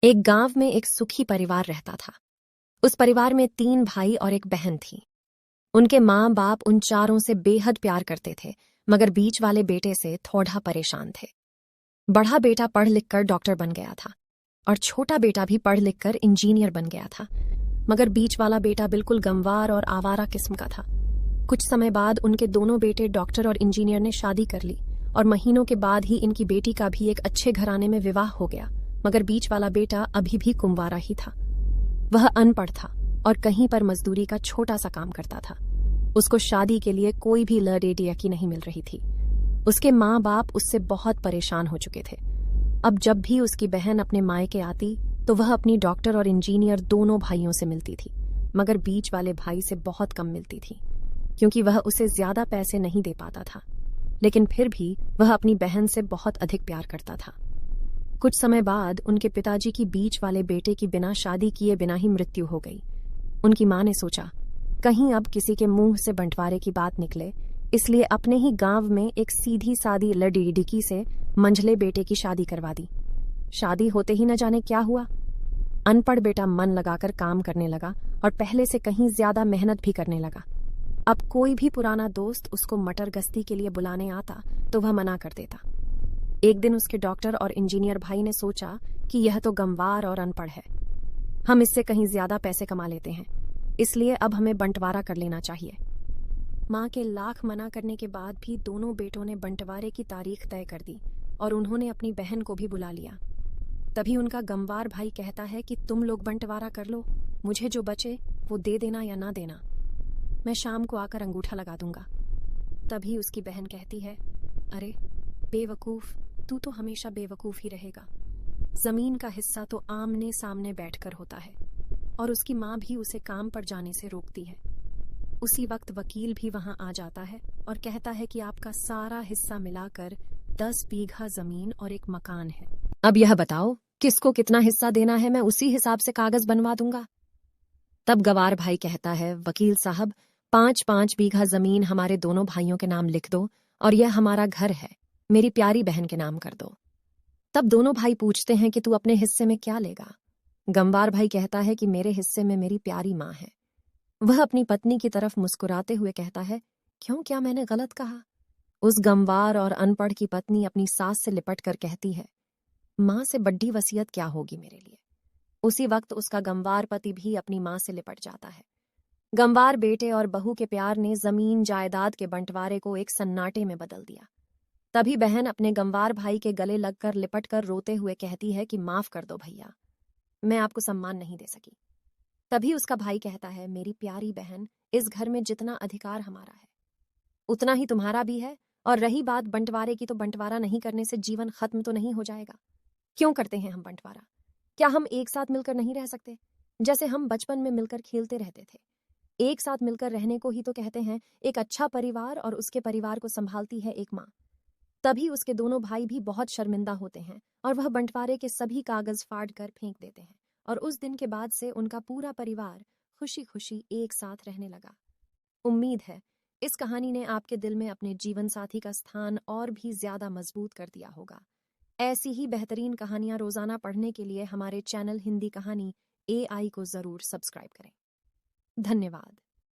एक गांव में एक सुखी परिवार रहता था। उस परिवार में 3 भाई और एक बहन थी। उनके माँ बाप उन चारों से बेहद प्यार करते थे, मगर बीच वाले बेटे से थोड़ा परेशान थे। बड़ा बेटा पढ़ लिख कर डॉक्टर बन गया था और छोटा बेटा भी पढ़ लिख कर इंजीनियर बन गया था, मगर बीच वाला बेटा बिल्कुल गंवार और आवारा किस्म का था। कुछ समय बाद उनके दोनों बेटे डॉक्टर और इंजीनियर ने शादी कर ली और महीनों के बाद ही इनकी बेटी का भी एक अच्छे घराने में विवाह हो गया, मगर बीच वाला बेटा अभी भी कुंवारा ही था। वह अनपढ़ था और कहीं पर मजदूरी का छोटा सा काम करता था। उसको शादी के लिए कोई भी लड़की नहीं मिल रही थी। उसके माँ बाप उससे बहुत परेशान हो चुके थे। अब जब भी उसकी बहन अपने मायके आती तो वह अपनी डॉक्टर और इंजीनियर दोनों भाइयों से मिलती थी, मगर बीच वाले भाई से बहुत कम मिलती थी, क्योंकि वह उसे ज्यादा पैसे नहीं दे पाता था। लेकिन फिर भी वह अपनी बहन से बहुत अधिक प्यार करता था। कुछ समय बाद उनके पिताजी की बीच वाले बेटे की बिना शादी किए बिना ही मृत्यु हो गई। उनकी मां ने सोचा, कहीं अब किसी के मुंह से बंटवारे की बात निकले, इसलिए अपने ही गांव में एक सीधी सादी लड़की से मंझले बेटे की शादी करवा दी। शादी होते ही न जाने क्या हुआ। अनपढ़ बेटा मन लगाकर काम करने लगा और पहले से कहीं ज्यादा मेहनत भी करने लगा। अब कोई भी पुराना दोस्त उसको मटर गश्ती के लिए बुलाने आता तो वह मना कर देता। एक दिन उसके डॉक्टर और इंजीनियर भाई ने सोचा कि यह तो गंवार और अनपढ़ है, हम इससे कहीं ज्यादा पैसे कमा लेते हैं, इसलिए अब हमें बंटवारा कर लेना चाहिए। मां के लाख मना करने के बाद भी दोनों बेटों ने बंटवारे की तारीख तय कर दी और उन्होंने अपनी बहन को भी बुला लिया। तभी उनका गंवार भाई कहता है कि तुम लोग बंटवारा कर लो, मुझे जो बचे वो दे देना या ना देना, मैं शाम को आकर अंगूठा लगा दूंगा। तभी उसकी बहन कहती है, अरे बेवकूफ, तू तो हमेशा बेवकूफ ही रहेगा। जमीन का हिस्सा तो आमने सामने बैठकर होता है। और उसकी माँ भी उसे काम पर जाने से रोकती है। उसी वक्त वकील भी वहां आ जाता है और कहता है कि आपका सारा हिस्सा मिलाकर 10 बीघा जमीन और एक मकान है। अब यह बताओ किसको कितना हिस्सा देना है, मैं उसी हिसाब से कागज बनवा दूंगा। तब गवार भाई कहता है, वकील साहब, 5-5 बीघा जमीन हमारे दोनों भाइयों के नाम लिख दो और यह हमारा घर है, मेरी प्यारी बहन के नाम कर दो। तब दोनों भाई पूछते हैं कि तू अपने हिस्से में क्या लेगा। गंवार भाई कहता है कि मेरे हिस्से में मेरी प्यारी माँ है। वह अपनी पत्नी की तरफ मुस्कुराते हुए कहता है, क्यों, क्या मैंने गलत कहा? उस गंवार और अनपढ़ की पत्नी अपनी सास से लिपट कर कहती है, माँ से बड़ी वसीयत क्या होगी मेरे लिए। उसी वक्त उसका गंवार पति भी अपनी माँ से लिपट जाता है। गंवार बेटे और बहू के प्यार ने जमीन जायदाद के बंटवारे को एक सन्नाटे में बदल दिया। तभी बहन अपने गंवार भाई के गले लगकर लिपट कर रोते हुए कहती है कि माफ कर दो भैया, मैं आपको सम्मान नहीं दे सकी। तभी उसका भाई कहता है, मेरी प्यारी बहन, इस घर में जितना अधिकार हमारा है उतना ही तुम्हारा भी है, और रही बात बंटवारे की, तो बंटवारा नहीं करने से जीवन खत्म तो नहीं हो जाएगा। क्यों करते हैं हम बंटवारा? क्या हम एक साथ मिलकर नहीं रह सकते, जैसे हम बचपन में मिलकर खेलते रहते थे? एक साथ मिलकर रहने को ही तो कहते हैं एक अच्छा परिवार, और उसके परिवार को संभालती है एक माँ। तभी उसके दोनों भाई भी बहुत शर्मिंदा होते हैं और वह बंटवारे के सभी कागज फाड़ कर फेंक देते हैं, और उस दिन के बाद से उनका पूरा परिवार खुशी खुशी एक साथ रहने लगा। उम्मीद है इस कहानी ने आपके दिल में अपने जीवन साथी का स्थान और भी ज्यादा मजबूत कर दिया होगा। ऐसी ही बेहतरीन कहानियां रोजाना पढ़ने के लिए हमारे चैनल हिंदी कहानी AI को जरूर सब्सक्राइब करें। धन्यवाद।